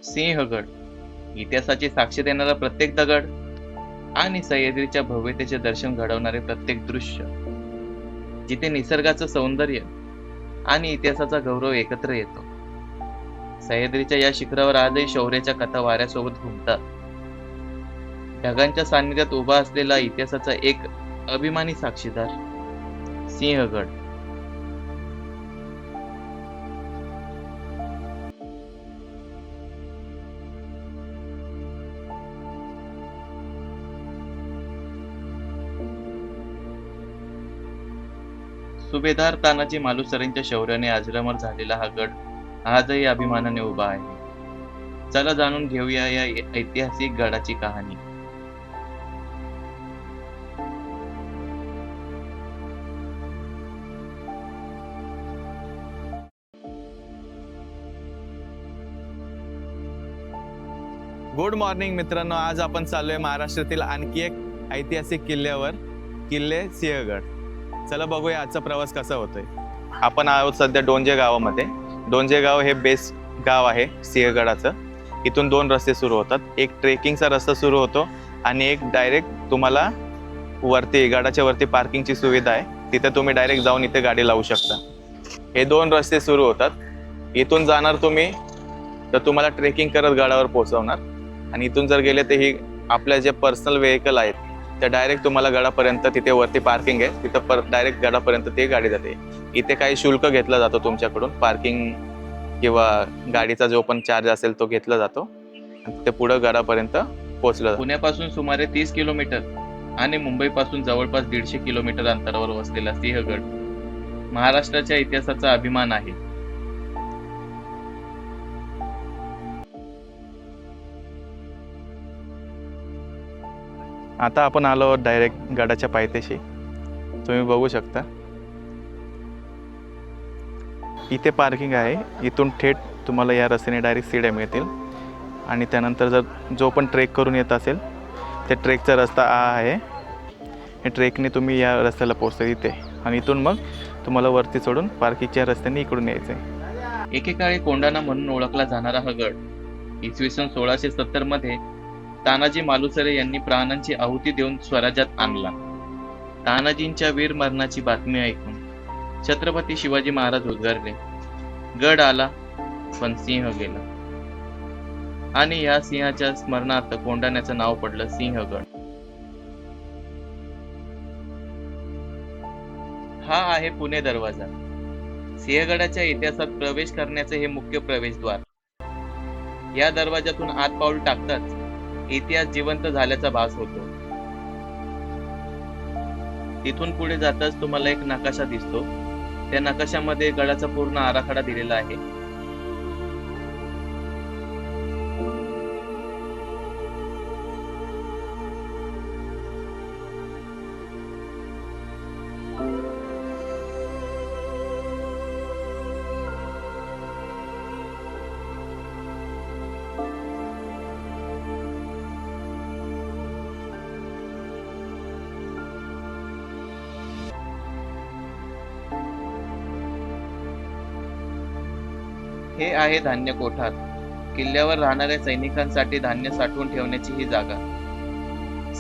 सिंहगड, इतिहासाची साक्ष देणारा प्रत्येक दगड आणि सह्याद्रीच्या भव्यतेचे दर्शन घडवणारे प्रत्येक दृश्य, जिथे निसर्गाचं सौंदर्य आणि इतिहासाचा गौरव एकत्र येतो. सह्याद्रीच्या या शिखरावर आजही शौर्याच्या कथा वाऱ्यासोबत घुमतात. ढगांच्या सान्निध्यात उभा असलेला इतिहासाचा एक अभिमानी साक्षीदार, सिंहगड. सुभेदार तानाजी मालुसरेंच्या शौर्याने अजरामर झालेला हा गड आजही अभिमानाने उभा आहे. चला जाणून घेऊया या ऐतिहासिक गडाची कहाणी. गुड मॉर्निंग मित्रांनो, आज आपण चाललोय महाराष्ट्रातील आणखी एक ऐतिहासिक किल्ल्यावर, किल्ले सिंहगड. चला बघूया आजचा प्रवास कसा होतोय. आपण आहोत सध्या डोंजे गावामध्ये. डोंजे गाव हे बेस गाव आहे सिंहगडाचं. इथून दोन रस्ते सुरू होतात. एक ट्रेकिंगचा रस्ता सुरू होतो आणि एक डायरेक्ट तुम्हाला वरती गडाच्या वरती पार्किंगची सुविधा आहे. तिथे तुम्ही डायरेक्ट जाऊन इथे गाडी लावू शकता. हे दोन रस्ते सुरू होतात. इथून जाणार तुम्ही तर तुम्हाला ट्रेकिंग करत गडावर पोहोचवणार, आणि इथून जर गेले तर ही आपल्या जे पर्सनल व्हेकल आहेत ते डायरेक्ट तुम्हाला गडापर्यंत, तिथे वरती पार्किंग आहे तिथं डायरेक्ट गडापर्यंत ती गाडी जाते. इथे काही शुल्क घेतला जातो तुमच्याकडून, पार्किंग किंवा गाडीचा जो पण चार्ज असेल तो घेतला जातो, आणि ते पुढे गडापर्यंत पोहोचलं. पुण्यापासून सुमारे 30 किलोमीटर आणि मुंबईपासून जवळपास 150 किलोमीटर अंतरावर वसलेला सिंहगड महाराष्ट्राच्या इतिहासाचा अभिमान आहे. आता आपण आलो आहोत डायरेक्ट गडाच्या पायथ्याशी. तुम्ही बघू शकता इथे पार्किंग आहे. इथून थेट तुम्हाला या रस्त्याने डायरेक्ट सीड्या मिळतील, आणि त्यानंतर जर जो पण ट्रेक करून येत असेल ते ट्रेकचा रस्ता आहे. हे ट्रेकने तुम्ही या रस्त्याला पोहोचता इथे, आणि इथून मग तुम्हाला वरती सोडून पार्किंगच्या रस्त्याने इकडून यायचं आहे. एकेकाळी कोंढाणा म्हणून ओळखला जाणारा हा गड इसवी सन 1670 मध्ये तानाजी मालुसरे यांनी प्राणांची आहुती देऊन स्वराज्यात आणला. तानाजींच्या वीर मरणाची बातमी ऐकून छत्रपती शिवाजी महाराज उद्गारले, गड आला पण सिंह गेला. आणि या सिंहाच्या स्मरणार्थ कोंढाण्याचं नाव पडलं सिंहगड. हा आहे पुणे दरवाजा. सिंहगडाच्या इतिहासात प्रवेश करण्याचे हे मुख्य प्रवेशद्वार. या दरवाजातून आत पाऊल टाकताच इतिहास जिवंत झाल्याचा भास होतो. तिथून पुढे जाताच तुम्हाला एक नकाशा दिसतो. त्या नकाशामध्ये गडाचा पूर्ण आराखडा दिलेला आहे. हे आहे धान्य कोठार. किल्ल्यावर राहणाऱ्या सैनिकांसाठी धान्य साठवून ठेवण्याची ही जागा.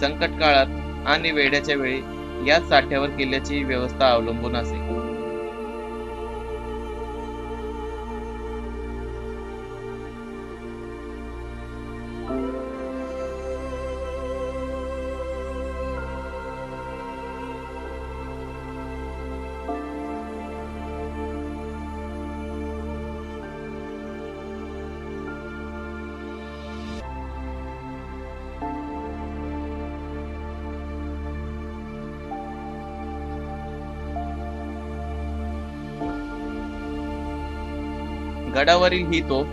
संकट काळात आणि वेड्याच्या वेळी याच साठ्यावर किल्ल्याची व्यवस्था अवलंबून असे. गडावरील ही तोफ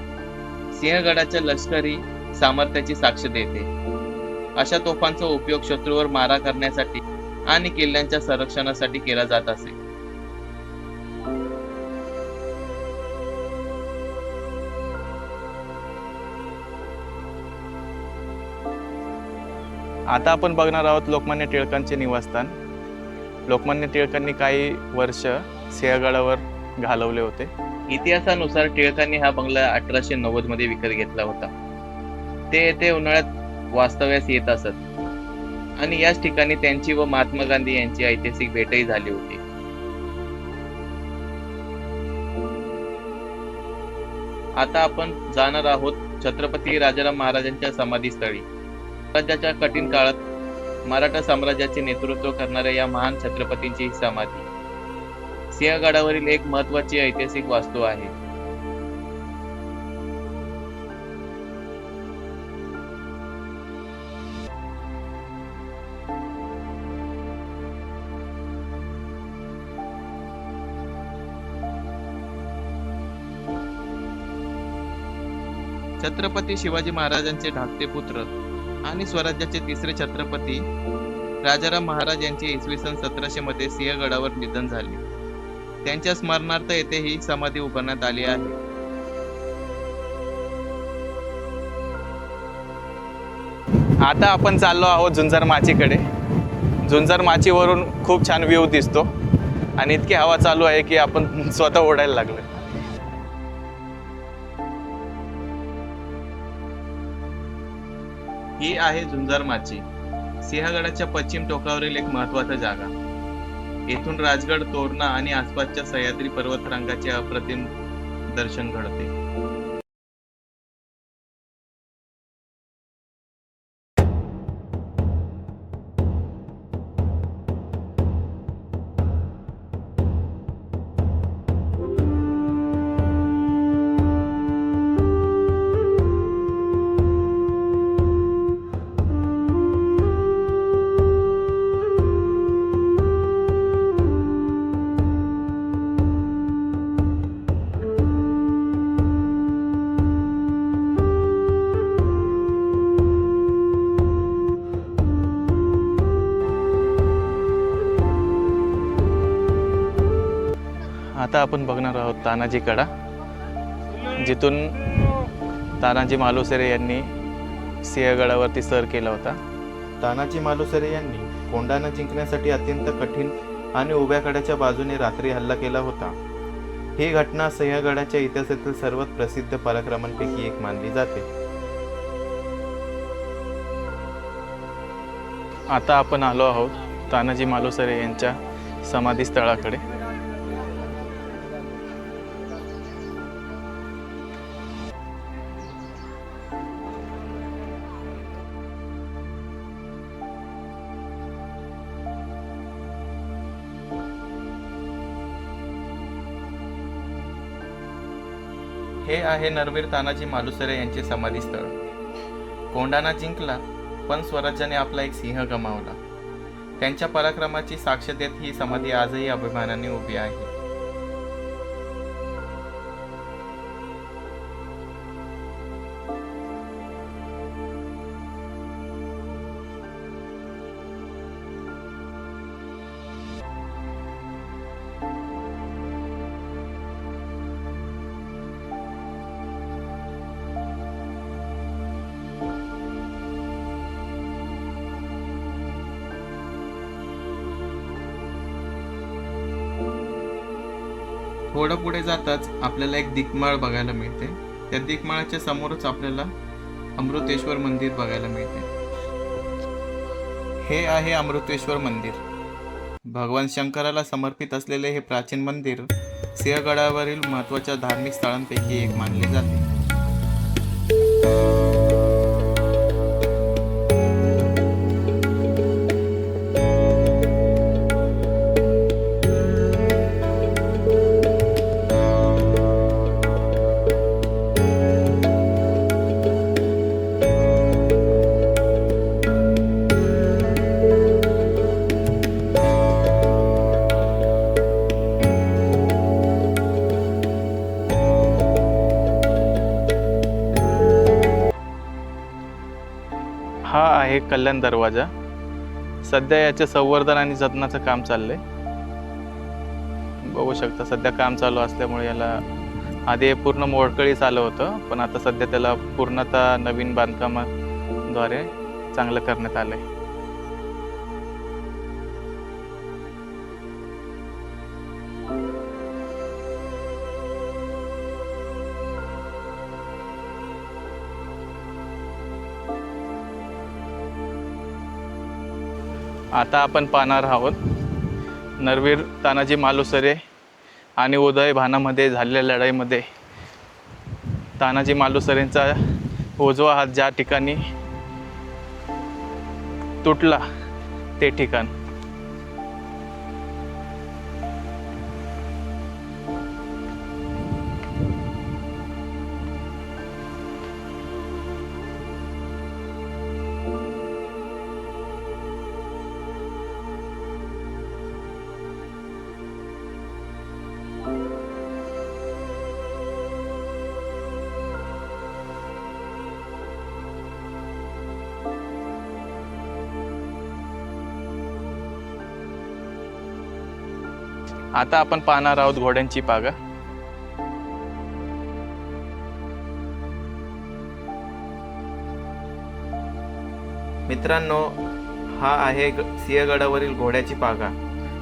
सिंहगडाच्या लष्करी सामर्थ्याची साक्ष देते. अशा तोफांचा उपयोग शत्रूवर मारा करण्यासाठी आणि किल्ल्यांच्या संरक्षणासाठी केला जात असे. आता आपण बघणार आहोत लोकमान्य टिळकांचे निवासस्थान. लोकमान्य टिळकांनी काही वर्ष सिंहगडावर घालवले होते. इतिहासानुसार टिळकांनी हा बंगला 1890 मध्ये विकत घेतला होता. ते येथे उन्हाळ्यात वास्तव्यास येत असत आणि याच ठिकाणी त्यांची व महात्मा गांधी यांची ऐतिहासिक भेटही झाली होती. आता आपण जाणार आहोत छत्रपती राजाराम महाराजांच्या समाधीस्थळी. स्वराज्याच्या कठीण काळात मराठा साम्राज्याचे नेतृत्व करणाऱ्या या महान छत्रपतींची ही समाधी सिंहगडावरील एक महत्त्वाची ऐतिहासिक वास्तू आहे. छत्रपती शिवाजी महाराजांचे धाकटे पुत्र आणि स्वराज्याचे तिसरे छत्रपती राजाराम महाराज यांचे इसवी सन 1700 मध्ये सिंहगडावर निधन झाले. त्यांच्या स्मरणार्थ येथे ही समाधी उभारण्यात आली आहे. आता आपण चाललो आहोत झुंजार माचीकडे. झुंजार माचीवरून खूप छान व्ह्यू दिसतो आणि इतकी हवा चालू आहे की आपण स्वतः ओढायला लागलो. ही आहे झुंजार माची, सिंहगडाच्या पश्चिम टोकावरील एक महत्त्वाचा जागा. येथून राजगड, तोरणा आणि आसपासच्या सह्याद्री पर्वतरांगाचे अप्रतिम दर्शन घडते. आता आपण बघणार आहोत तानाजी कडा, जिथून तानाजी मालुसरे यांनी सिंहगडावरती सर केला होता. तानाजी मालुसरे यांनी कोंढाणा जिंकण्यासाठी अत्यंत कठीण आणि उभ्या कड्याच्या बाजूने रात्री हल्ला केला होता. ही घटना सिंहगडाच्या इतिहासातील सर्वात प्रसिद्ध पराक्रमांपैकी एक मानली जाते. आता आपण आलो आहोत तानाजी मालुसरे यांच्या समाधी स्थळाकडे. हे आहे नरवीर तानाजी मालुसरे यांचे समाधीस्थळ. कोंढाणा जिंकला, पण स्वराज्याने आपला एक सिंह गमावला. त्यांच्या पराक्रमाची साक्ष देत ही समाधी आजही अभिमानाने उभी आहे. थोडं पुढे जाताच आपल्याला एक दीपमाळ बघायला मिळते. त्या दीपमाळाच्या समोरच आपल्याला अमृतेश्वर मंदिर बघायला मिळते. हे आहे अमृतेश्वर मंदिर. भगवान शंकराला समर्पित असलेले हे प्राचीन मंदिर सिंहगडावरील महत्त्वाच्या धार्मिक स्थळांपैकी एक मानले जाते. हा आहे कल्याण दरवाजा. सध्या याचे संवर्धन आणि जतनाचं काम चाललंय. बघू शकता सध्या काम चालू असल्यामुळे याला आधी पूर्ण मोडकळीस आलं होतं, पण आता सध्या त्याला पूर्णतः नवीन बांधकामाद्वारे चांगलं करण्यात आलंय. आता आपण पाहणार आहोत नरवीर तानाजी मालुसरे आणि उदय भानामध्ये झालेल्या लढाईमध्ये तानाजी मालुसरेंचा उजवा हात ज्या ठिकाणी तुटला ते ठिकाण. आता आपण पाहणार आहोत घोड्यांची पागा. मित्रांनो, हा आहे सिंहगडावरील घोड्याची पागा.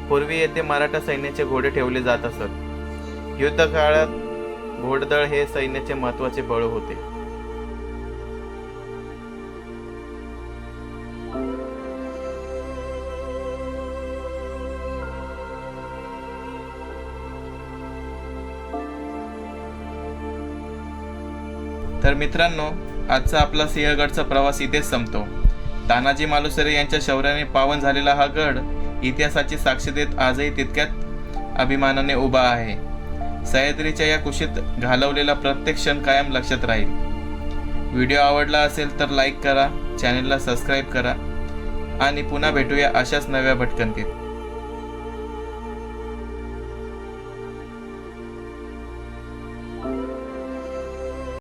पूर्वी येथे मराठा सैन्याचे घोडे ठेवले जात असत. युद्ध काळात घोडदळ हे सैन्याचे महत्त्वाचे बळ होते. तर मित्रांनो, आजचा आपला सिंहगडचा प्रवास इथेच संपतो. तानाजी मालुसरे यांच्या शौर्याने पावन झालेला हा गड इतिहासाची साक्ष देत आजही तितक्यात अभिमानाने उभा आहे. सह्याद्रीच्या या कुशीत घालवलेला प्रत्येक क्षण कायम लक्षात राहील. व्हिडिओ आवडला असेल तर लाईक करा, चॅनलला सबस्क्राईब करा आणि पुन्हा भेटूया अशाच नव्या भटकंतीत.